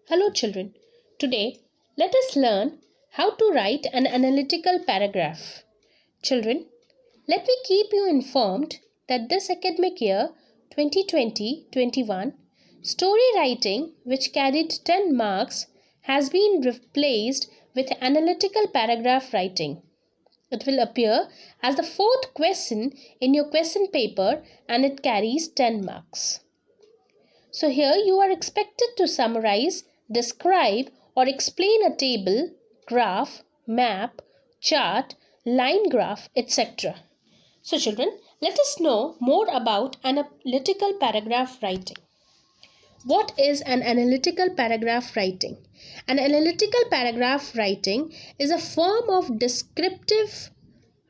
Hello children. Today let us learn how to write an analytical paragraph. Children, let me keep you informed that this academic year 2020-21 story writing, which carried 10 marks, has been replaced with analytical paragraph writing. It will appear as the fourth question in your question paper and it carries 10 marks. So here you are expected to summarize, describe or explain a table, graph, map, chart, line graph, etc. So children, let us know more about analytical paragraph writing. What is an analytical paragraph writing? An analytical paragraph writing is a form of descriptive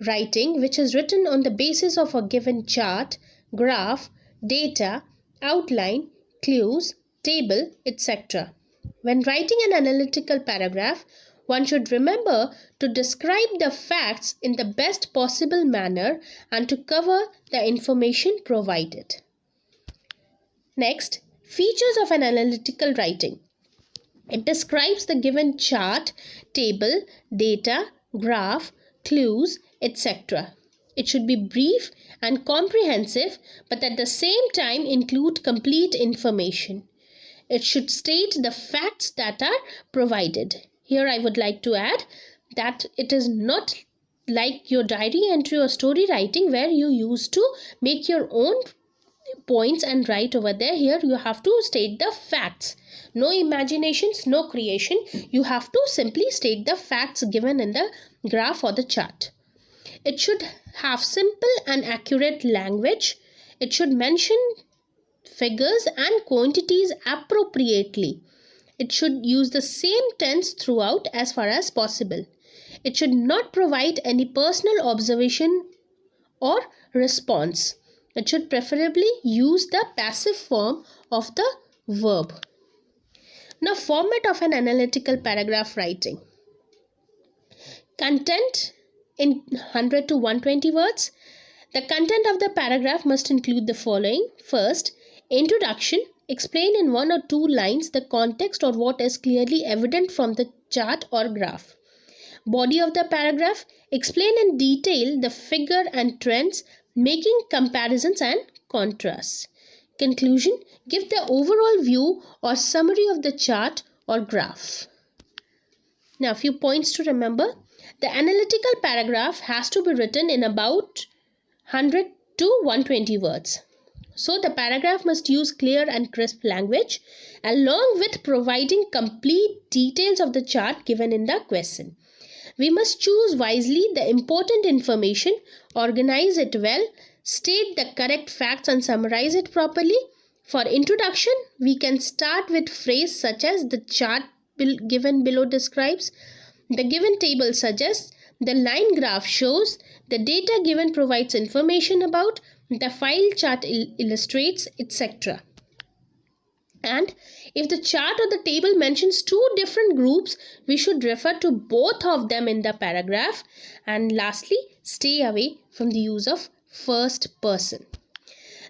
writing which is written on the basis of a given chart, graph, data, outline, clues, table, etc. When writing an analytical paragraph, one should remember to describe the facts in the best possible manner and to cover the information provided. Next, features of an analytical writing. It describes the given chart, table, data, graph, clues, etc. It should be brief and comprehensive, but at the same time include complete information. It should state the facts that are provided. Here I would like to add that it is not like your diary entry or story writing where you used to make your own points and write over there. Here you have to state the facts. No imaginations, no creation. You have to simply state the facts given in the graph or the chart. It should have simple and accurate language. It should mention figures and quantities appropriately. It should use the same tense throughout as far as possible. It should not provide any personal observation or response. It should preferably use the passive form of the verb. Now, format of an analytical paragraph writing. Content in 100 to 120 words. The content of the paragraph must include the following. First, introduction. Explain in 1 or 2 lines the context or what is clearly evident from the chart or graph. Body of the paragraph. Explain in detail the figure and trends, making comparisons and contrasts. Conclusion. Give the overall view or summary of the chart or graph. Now, a few points to remember. The analytical paragraph has to be written in about 100 to 120 words. So, the paragraph must use clear and crisp language along with providing complete details of the chart given in the question. We must choose wisely the important information, organize it well, state the correct facts and summarize it properly. For introduction, we can start with phrase such as the chart given below describes, the given table suggests, the line graph shows, the data given provides information about, the file chart illustrates, etc. And if the chart or the table mentions 2 different groups, we should refer to both of them in the paragraph. And lastly, stay away from the use of first person.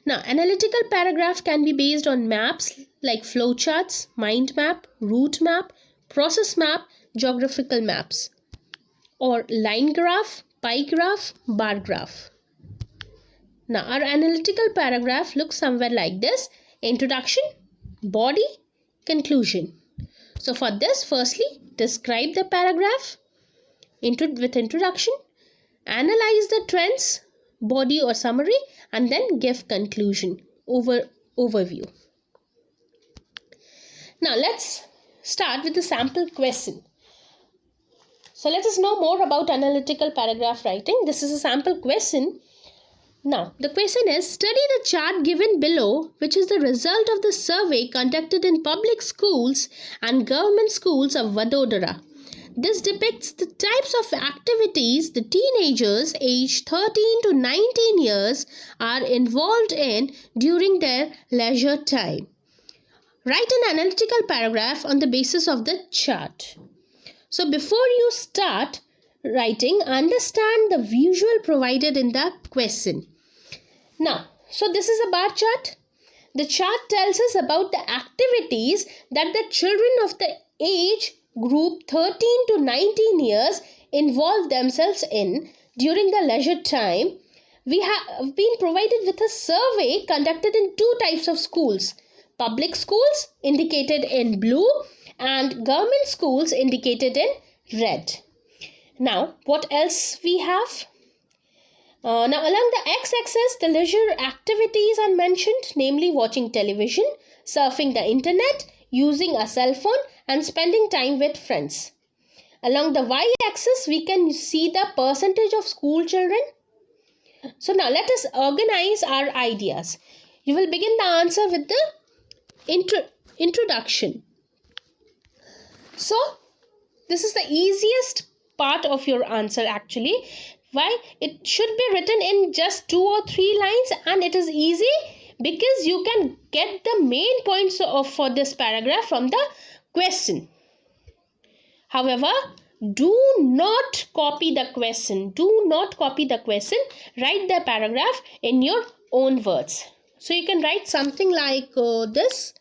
Now, analytical paragraph can be based on maps like flowcharts, mind map, route map, process map, geographical maps, or line graph, pie graph, bar graph. Now, our analytical paragraph looks somewhere like this. Introduction, body, conclusion. So for this, firstly, describe the paragraph with introduction, analyze the trends, body or summary, and then give conclusion, overview. Now let's start with the sample question. So let us know more about analytical paragraph writing. This is a sample question. Now, the question is, study the chart given below, which is the result of the survey conducted in public schools and government schools of Vadodara. This depicts the types of activities the teenagers aged 13 to 19 years are involved in during their leisure time. Write an analytical paragraph on the basis of the chart. So before you start writing, understand the visual provided in the question. Now, so this is a bar chart. The chart tells us about the activities that the children of the age group 13 to 19 years involve themselves in during the leisure time. We have been provided with a survey conducted in two types of schools. Public schools indicated in blue and government schools indicated in red. Now, what else we have? Now, along the x-axis, the leisure activities are mentioned, namely watching television, surfing the internet, using a cell phone, and spending time with friends. Along the y-axis, we can see the percentage of school children. So now, let us organize our ideas. You will begin the answer with the introduction. So, this is the easiest part of your answer actually. Why? It should be written in just 2 or 3 lines, and it is easy because you can get the main points for this paragraph from the question. However, do not copy the question. Do not copy the question. Write the paragraph in your own words. So you can write something like this.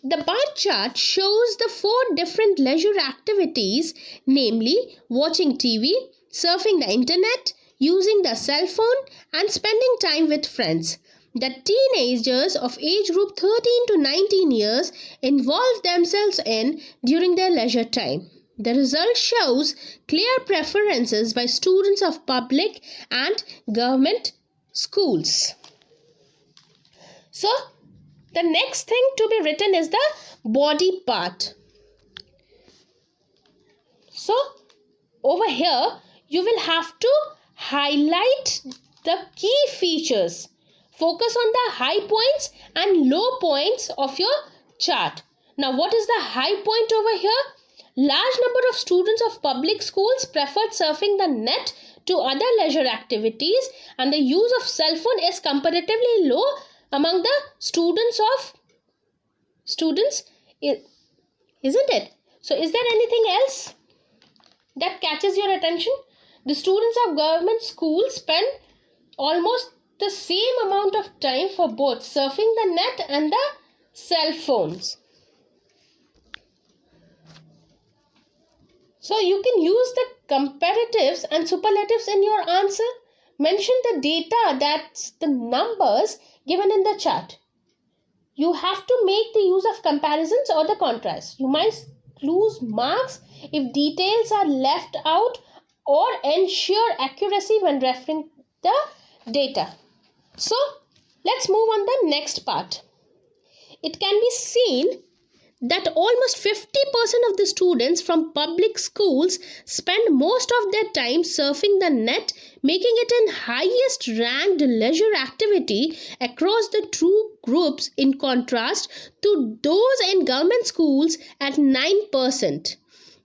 The bar chart shows the 4 different leisure activities, namely watching TV, surfing the internet, using the cell phone, and spending time with friends. The teenagers of age group 13 to 19 years involve themselves in during their leisure time. The result shows clear preferences by students of public and government schools. So, the next thing to be written is the body part. So, over here, you will have to highlight the key features. Focus on the high points and low points of your chart. Now, what is the high point over here? Large number of students of public schools preferred surfing the net to other leisure activities, and the use of cell phone is comparatively low among the students, isn't it? So, is there anything else that catches your attention? The students of government schools spend almost the same amount of time for both surfing the net and the cell phones. So you can use the comparatives and superlatives in your answer. Mention the data, that's the numbers given in the chart. You have to make the use of comparisons or the contrast. You might lose marks if details are left out, or ensure accuracy when referring the data. So, let's move on the next part. It can be seen that almost 50% of the students from public schools spend most of their time surfing the net, making it an highest ranked leisure activity across the two groups, in contrast to those in government schools at 9%.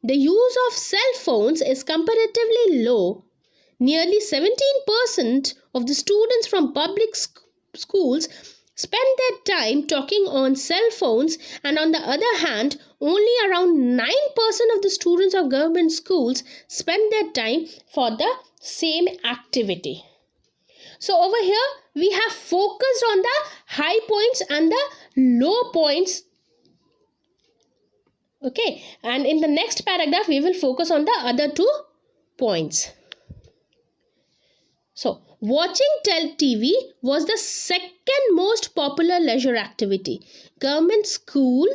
The use of cell phones is comparatively low. Nearly 17% of the students from public schools spend their time talking on cell phones, and on the other hand, only around 9% of the students of government schools spend their time for the same activity. So over here, we have focused on the high points and the low points. Okay, and in the next paragraph, we will focus on the other 2 points. So, watching TV was the second most popular leisure activity. Government school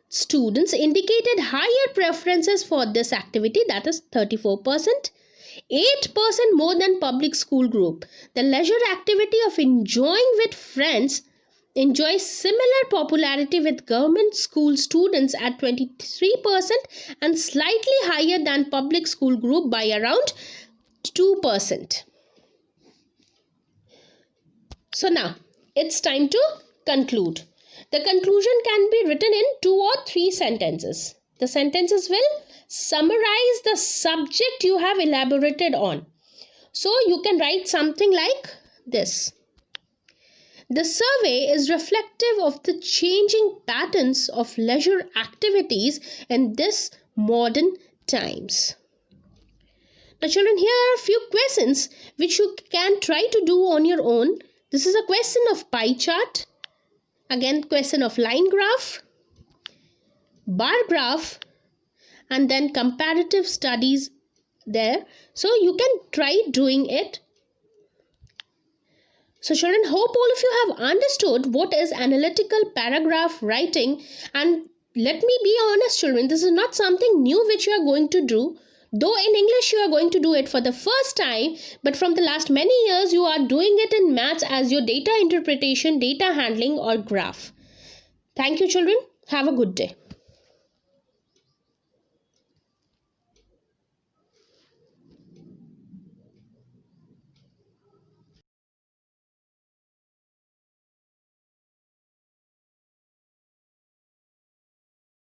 students indicated higher preferences for this activity, that is 34%, 8% more than public school group. The leisure activity of enjoying with friends enjoys similar popularity with government school students at 23% and slightly higher than public school group by around 2%. So now, it's time to conclude. The conclusion can be written in 2 or 3 sentences. The sentences will summarize the subject you have elaborated on. So you can write something like this. The survey is reflective of the changing patterns of leisure activities in this modern times. Now children, here are a few questions which you can try to do on your own. This is a question of pie chart. Again, question of line graph, bar graph, and then comparative studies there. So you can try doing it. So children, hope all of you have understood what is analytical paragraph writing. And let me be honest children, this is not something new which you are going to do. Though in English you are going to do it for the first time, but from the last many years you are doing it in maths as your data interpretation, data handling or graph. Thank you children. Have a good day.